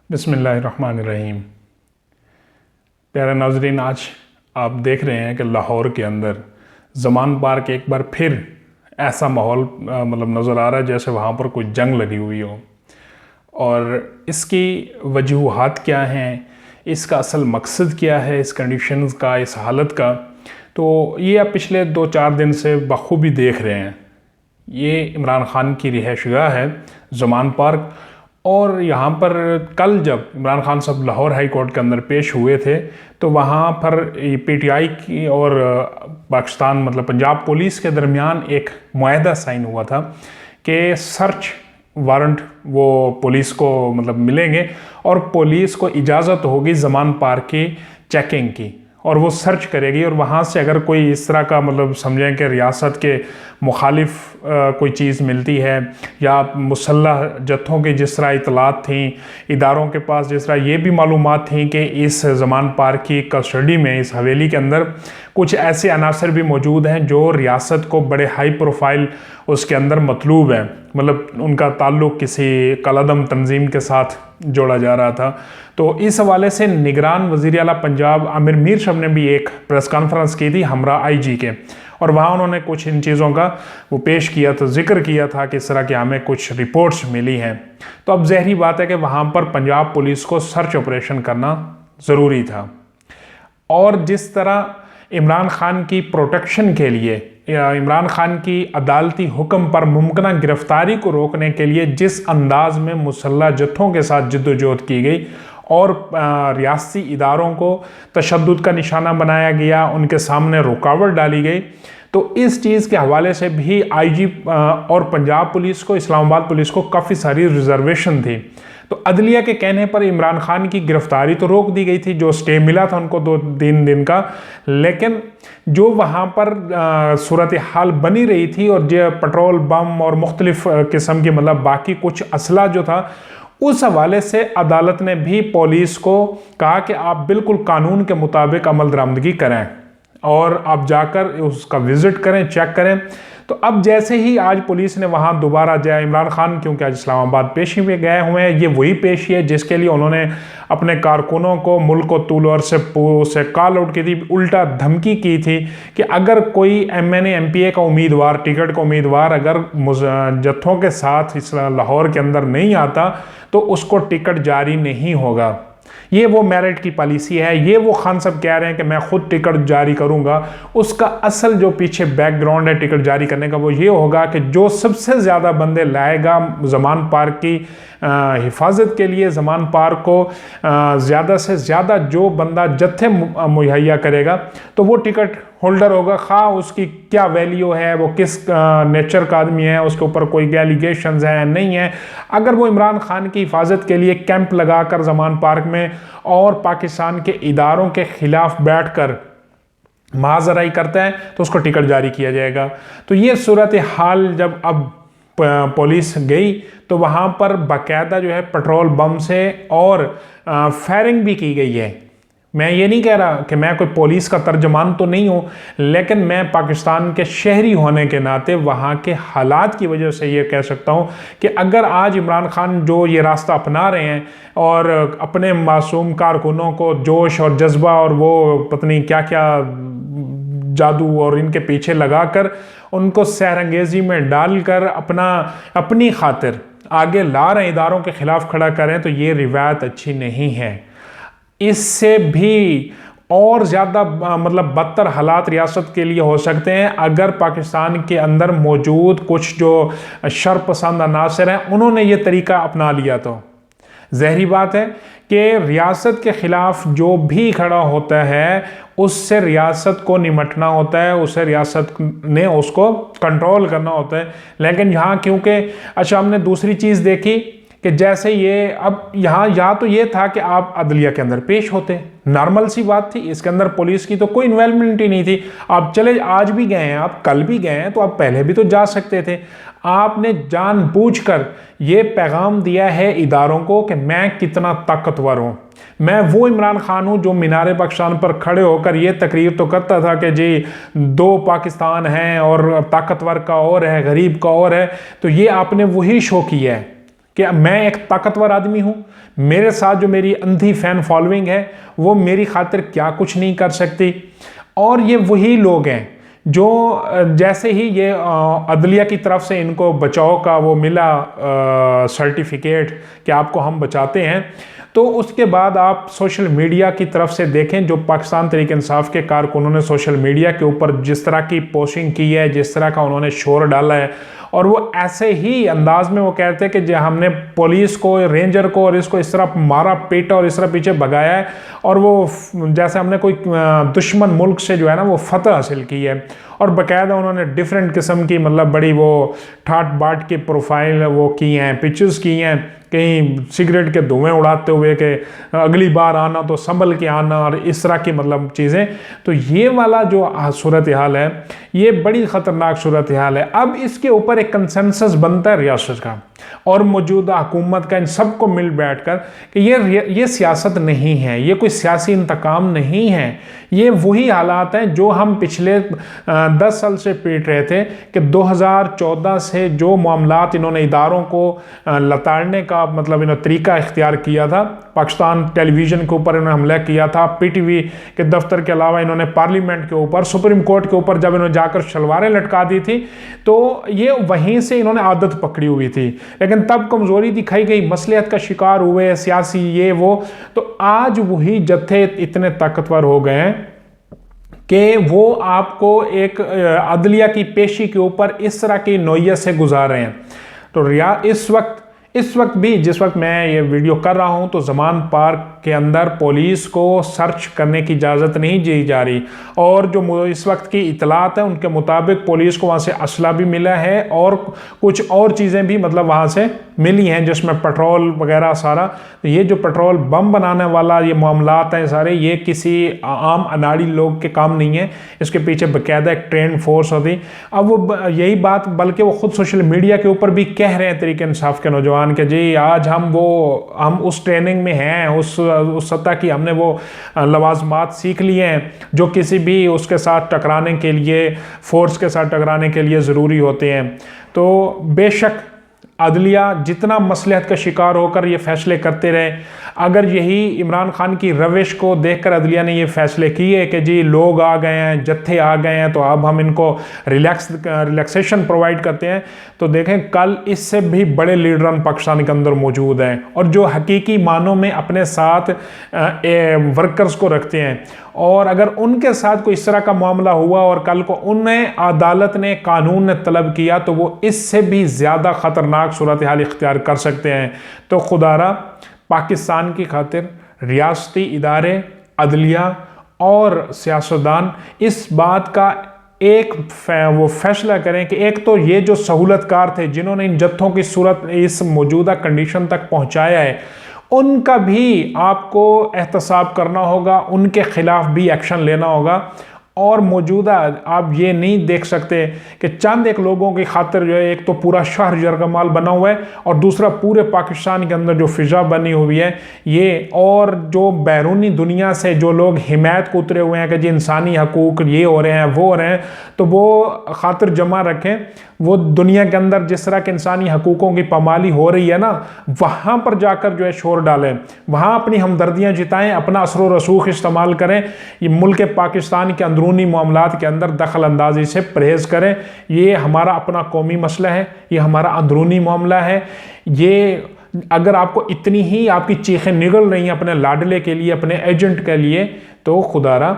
बिस्मिल्लाहिर्रहमानिर्रहीम। प्यारे नाज़रीन, आज आप देख रहे हैं कि लाहौर के अंदर ज़मान पार्क एक बार फिर ऐसा माहौल नज़र आ रहा है जैसे वहाँ पर कोई जंग लगी हुई हो। और इसकी वजूहात क्या हैं, इसका असल मकसद क्या है, इस कंडीशंस का, इस हालत का, तो ये आप पिछले 2-4 दिन से बखूबी देख रहे हैं। ये इमरान ख़ान की रिहाइशगाह है ज़मान पार्क। और यहाँ पर कल जब इमरान ख़ान साहब लाहौर हाई कोर्ट के अंदर पेश हुए थे तो वहाँ पर पीटीआई की और पाकिस्तान पंजाब पुलिस के दरमियान एक मुआहदा साइन हुआ था कि सर्च वारंट वो पुलिस को मिलेंगे और पुलिस को इजाज़त होगी ज़मान पार्क की चेकिंग की और वो सर्च करेगी। और वहाँ से अगर कोई इस तरह का समझें कि रियासत के मुखालिफ कोई चीज़ मिलती है या मुसल्लह जत्थों की जिस तरह इतलात थी, इदारों के पास जिस तरह ये भी मालूमात थी कि इस ज़मान पार्क की कस्टडी में, इस हवेली के अंदर कुछ ऐसे अनासर भी मौजूद हैं जो रियासत को बड़े हाई प्रोफाइल उसके अंदर मतलूब है, उनका ताल्लुक़ किसी कलअदम तंजीम के साथ जोड़ा जा रहा था। तो इस हवाले से निगरान वज़ीर आला पंजाब आमिर मीर साहब ने भी एक प्रेस कॉन्फ्रेंस की थी हमरा आईजी के, और वहाँ उन्होंने कुछ इन चीज़ों का वो पेश किया था, जिक्र किया था कि इस तरह की हमें कुछ रिपोर्ट्स मिली हैं। तो अब ज़ाहिर बात है कि वहाँ पर पंजाब पुलिस को सर्च ऑपरेशन करना ज़रूरी था। और जिस तरह इमरान ख़ान की प्रोटेक्शन के लिए, इमरान ख़ान की अदालती हुक्म पर मुमकिना गिरफ्तारी को रोकने के लिए जिस अंदाज में मुसल्लह जत्थों के साथ जद्दोजहद की गई और रियासती इदारों को तशद्दुद का निशाना बनाया गया, उनके सामने रुकावट डाली गई, तो इस चीज़ के हवाले से भी आईजी और पंजाब पुलिस को, इस्लामाबाद पुलिस को काफ़ी सारी रिजर्वेशन थी। तो अदलिया के कहने पर इमरान ख़ान की गिरफ्तारी तो रोक दी गई थी, जो स्टे मिला था उनको 2-3 दिन का, लेकिन जो वहाँ पर सूरत हाल बनी रही थी और जो पेट्रोल बम और मुख्तलिफ किस्म की बाकी कुछ असला जो था, उस हवाले से अदालत ने भी पुलिस को कहा कि आप बिल्कुल कानून के मुताबिक अमल दरामदगी करें और आप जाकर उसका विज़िट करें, चेक करें। तो अब जैसे ही आज पुलिस ने वहाँ दोबारा जाए, इमरान ख़ान क्योंकि आज इस्लामाबाद पेशी में गए हुए हैं, ये वही पेशी है जिसके लिए उन्होंने अपने कारकुनों को मुल्क व तूल और से कॉल आउट की थी, उल्टा धमकी की थी कि अगर कोई एमएनए एमपीए का उम्मीदवार, टिकट का उम्मीदवार अगर जत्थों के साथ इस लाहौर के अंदर नहीं आता तो उसको टिकट जारी नहीं होगा। ये वो मेरिट की पॉलिसी है, ये वो खान साहब कह रहे हैं कि मैं खुद टिकट जारी करूंगा। उसका असल जो पीछे बैकग्राउंड है टिकट जारी करने का, वो ये होगा कि जो सबसे ज़्यादा बंदे लाएगा ज़मान पार्क की हिफाजत के लिए, ज़मान पार्क को ज़्यादा से ज़्यादा जो बंदा जत्थे मुहैया करेगा तो वो टिकट होल्डर होगा, खा उसकी क्या वैल्यू है, वो किस नेचर का आदमी है, उसके ऊपर कोई एलिगेशंस हैं नहीं है। अगर वो इमरान ख़ान की हिफाजत के लिए कैंप लगाकर ज़मान पार्क में और पाकिस्तान के इदारों के ख़िलाफ़ बैठकर माजराई करता है तो उसको टिकट जारी किया जाएगा। तो ये सूरत हाल जब अब पुलिस गई तो वहाँ पर बाकायदा जो है पेट्रोल बम से और फायरिंग भी की गई है। मैं ये नहीं कह रहा कि मैं कोई पुलिस का तर्जमान तो नहीं हूँ, लेकिन मैं पाकिस्तान के शहरी होने के नाते वहाँ के हालात की वजह से ये कह सकता हूँ कि अगर आज इमरान ख़ान जो ये रास्ता अपना रहे हैं और अपने मासूम कारकुनों को जोश और जज्बा और वो पत्नी क्या क्या जादू और इनके पीछे लगाकर उनको सहरंगेज़ी में डालकर अपनी खातिर आगे ला रहे इदारों के ख़िलाफ़ खड़ा करें, तो ये रिवायत अच्छी नहीं है। इससे भी और ज़्यादा बदतर हालात रियासत के लिए हो सकते हैं अगर पाकिस्तान के अंदर मौजूद कुछ जो शरपसंद अनासर हैं उन्होंने ये तरीका अपना लिया। तो ज़ाहिर बात है कि रियासत के ख़िलाफ़ जो भी खड़ा होता है उससे रियासत को निमटना होता है, उससे रियासत ने उसको कंट्रोल करना होता है। लेकिन यहाँ क्योंकि अच्छा हमने दूसरी चीज़ देखी कि जैसे ये अब यहाँ तो ये था कि आप अदलिया के अंदर पेश होते, नॉर्मल सी बात थी, इसके अंदर पुलिस की तो कोई इन्वॉल्वमेंट ही नहीं थी। आप चले आज भी गए हैं, आप कल भी गए हैं, तो आप पहले भी तो जा सकते थे। आपने जानबूझकर ये पैगाम दिया है इदारों को कि मैं कितना ताकतवर हूँ, मैं वो इमरान खान हूँ जो मीनार पाकिस्तान पर खड़े होकर ये तकरीर तो करता था कि जी 2 पाकिस्तान हैं और ताकतवर का और है, गरीब का और है। तो ये आपने वही शो किया है कि मैं एक ताकतवर आदमी हूँ, मेरे साथ जो मेरी अंधी फैन फॉलोइंग है वो मेरी खातिर क्या कुछ नहीं कर सकती। और ये वही लोग हैं जो जैसे ही ये अदलिया की तरफ से इनको बचाव का वो मिला सर्टिफिकेट कि आपको हम बचाते हैं, तो उसके बाद आप सोशल मीडिया की तरफ से देखें, जो पाकिस्तान तहरीक इंसाफ के कारकुनों ने सोशल मीडिया के ऊपर जिस तरह की पोस्टिंग की है, जिस तरह का उन्होंने शोर डाला है, और वो ऐसे ही अंदाज में वो कहते हैं कि जो हमने पुलिस को, रेंजर को और इसको इस तरह मारा पीटा और इस तरह पीछे भगाया है, और वो जैसे हमने कोई दुश्मन मुल्क से जो है ना वो फतह हासिल की है। और बाकायदा उन्होंने डिफरेंट किस्म की मतलब बड़ी वो ठाट बाट की प्रोफाइल वो की हैं, पिक्चर्स की हैं, कहीं सिगरेट के धुएं उड़ाते हुए कि अगली बार आना तो संभल के आना, और इस तरह की मतलब चीज़ें। तो ये वाला जो सूरत हाल है ये बड़ी ख़तरनाक सूरत हाल है। अब इसके ऊपर एक कंसेंसस बनता है रियासत का और मौजूदा हुकूमत का, इन सबको मिल बैठ कर कि ये सियासत नहीं है, ये कोई सियासी इंतकाम नहीं है, ये वही हालात हैं जो हम पिछले 10 साल से पीट रहे थे कि 2014 से जो मामलात इन्होंने इदारों को लताड़ने का मतलब इन्होंने तरीका इख्तियार किया था, पाकिस्तान टेलीविज़न के ऊपर इन्होंने हमला किया था, पीटीवी के दफ्तर के अलावा इन्होंने पार्लियामेंट के ऊपर, सुप्रीम कोर्ट के ऊपर जब इन्होंने जाकर शलवारें लटका दी थी, तो ये वहीं से इन्होंने आदत पकड़ी हुई थी। लेकिन तब कमज़ोरी दिखाई गई, मसलियत का शिकार हुए सियासी ये वो, तो आज वही जत्थे इतने ताकतवर हो गए हैं कि वो आपको एक अदलिया की पेशी के ऊपर इस तरह की नौयत से गुजार रहे हैं। तो इस वक्त भी जिस वक्त मैं ये वीडियो कर रहा हूं तो ज़मान पार्क के अंदर पुलिस को सर्च करने की इजाज़त नहीं दी जा रही, और जो इस वक्त की इतलात है उनके मुताबिक पुलिस को वहाँ से असला भी मिला है और कुछ और चीज़ें भी मतलब वहाँ से मिली हैं, जिसमें पेट्रोल वगैरह सारा। तो ये जो पेट्रोल बम बनाने वाला ये मामलात हैं सारे, ये किसी आम अनाड़ी लोग के काम नहीं है, इसके पीछे बाकायदा एक ट्रेन फोर्स होती। अब वो यही बात बल्कि वो खुद सोशल मीडिया के ऊपर भी कह रहे हैं तरीके इंसाफ के नौजवान के, जी आज हम उस ट्रेनिंग में हैं, उस सतह की हमने वो लवाजमात सीख लिए हैं जो किसी भी उसके साथ टकराने के लिए, फोर्स के साथ टकराने के लिए ज़रूरी होते हैं। तो बेशक अदलिया जितना मसलहत का शिकार होकर ये फैसले करते रहे, अगर यही इमरान खान की रविश को देखकर अदलिया ने ये फैसले किए कि जी लोग आ गए हैं, जत्थे आ गए हैं, तो अब हम इनको रिलैक्सेशन प्रोवाइड करते हैं, तो देखें कल इससे भी बड़े लीडरान पाकिस्तान के अंदर मौजूद हैं और जो हकीकी मानों में अपने साथ वर्कर्स को रखते हैं। और अगर उनके साथ कोई इस तरह का मामला हुआ और कल को उन्हें अदालत ने, कानून ने तलब किया, तो वो इससे भी ज़्यादा ख़तरनाक सूरत हाल इख्तियार कर सकते हैं। तो खुदारा पाकिस्तान की खातिर रियासती इदारे, अदलिया और सियासतदान इस बात का एक वो फैसला करें कि एक तो ये जो सहूलतकार थे जिन्होंने इन जत्थों की सूरत इस मौजूदा कंडीशन तक पहुंचाया है, उनका भी आपको एहतसाब करना होगा, उनके खिलाफ भी एक्शन लेना होगा। और मौजूदा आप ये नहीं देख सकते कि चंद एक लोगों की खातिर जो है एक तो पूरा शहर यरगमाल बना हुआ है और दूसरा पूरे पाकिस्तान के अंदर जो फिजा बनी हुई है ये, और जो बैरूनी दुनिया से जो लोग हिमायत को उतरे हुए हैं कि जी इंसानी हकूक़ ये हो रहे हैं वो हो रहे हैं, तो वो खातिर जमा रखें। वो दुनिया के अंदर जिस तरह के इंसानी हकूक़ों की पामाली हो रही है ना, वहाँ पर जाकर जो है शोर डालें, वहाँ अपनी हमदर्दियाँ जिताएँ, अपना असर व रसूख इस्तेमाल करें। ये मुल्क पाकिस्तान के अंदरूनी मामलात के अंदर दखल अंदाजी से परहेज़ करें। ये हमारा अपना कौमी मसला है, ये हमारा अंदरूनी मामला है। ये अगर आपको इतनी ही आपकी चीखें निगल रही हैं अपने लाडले के लिए, अपने एजेंट के लिए, तो खुदारा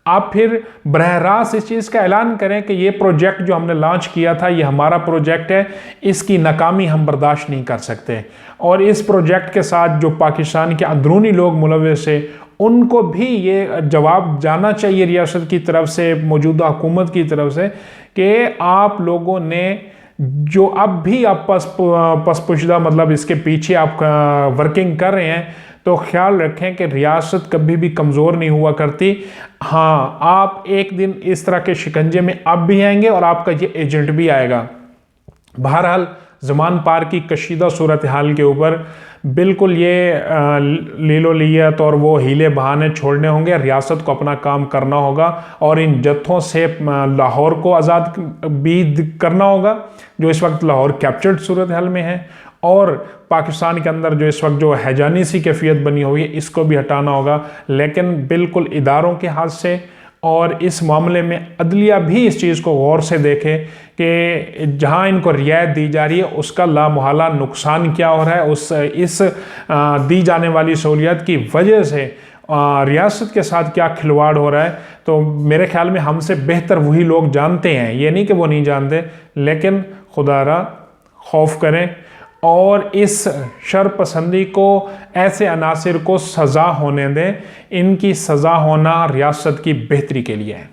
आप फिर बरह रास्त इस चीज़ का ऐलान करें कि ये प्रोजेक्ट जो हमने लॉन्च किया था ये हमारा प्रोजेक्ट है, इसकी नाकामी हम बर्दाश्त नहीं कर सकते। और इस प्रोजेक्ट के साथ जो पाकिस्तान के अंदरूनी लोग मुलव्वस है उनको भी ये जवाब जाना चाहिए रियासत की तरफ से, मौजूदा हुकूमत की तरफ से, कि आप लोगों ने जो अब भी आप पसपुशदा मतलब इसके पीछे आप वर्किंग कर रहे हैं, तो ख्याल रखें कि रियासत कभी भी कमज़ोर नहीं हुआ करती। हाँ, आप एक दिन इस तरह के शिकंजे में आप भी आएंगे और आपका ये एजेंट भी आएगा। बहरहाल ज़मान पार की कशीदा सूरत हाल के ऊपर बिल्कुल ये लीलोलियत और वो हीले बहाने छोड़ने होंगे, रियासत को अपना काम करना होगा और इन जत्थों से लाहौर को आज़ाद भी करना होगा जो इस वक्त लाहौर कैप्चर्ड सूरत हाल में है, और पाकिस्तान के अंदर जो इस वक्त जो हैजानी सी कैफियत बनी हुई है इसको भी हटाना होगा। लेकिन बिल्कुल इदारों के हाथ से और इस मामले में अदलिया भी इस चीज़ को गौर से देखे कि जहां इनको रियायत दी जा रही है उसका लामुहला नुकसान क्या हो रहा है, इस दी जाने वाली सहूलियत की वजह से रियासत के साथ क्या खिलवाड़ हो रहा है। तो मेरे ख्याल में हमसे बेहतर वही लोग जानते हैं, ये नहीं कि वो नहीं जानते, लेकिन खुदारा खौफ करें और इस शरपसंदी को, ऐसे अनासिर को सज़ा होने दें। इनकी सज़ा होना रियासत की बेहतरी के लिए है।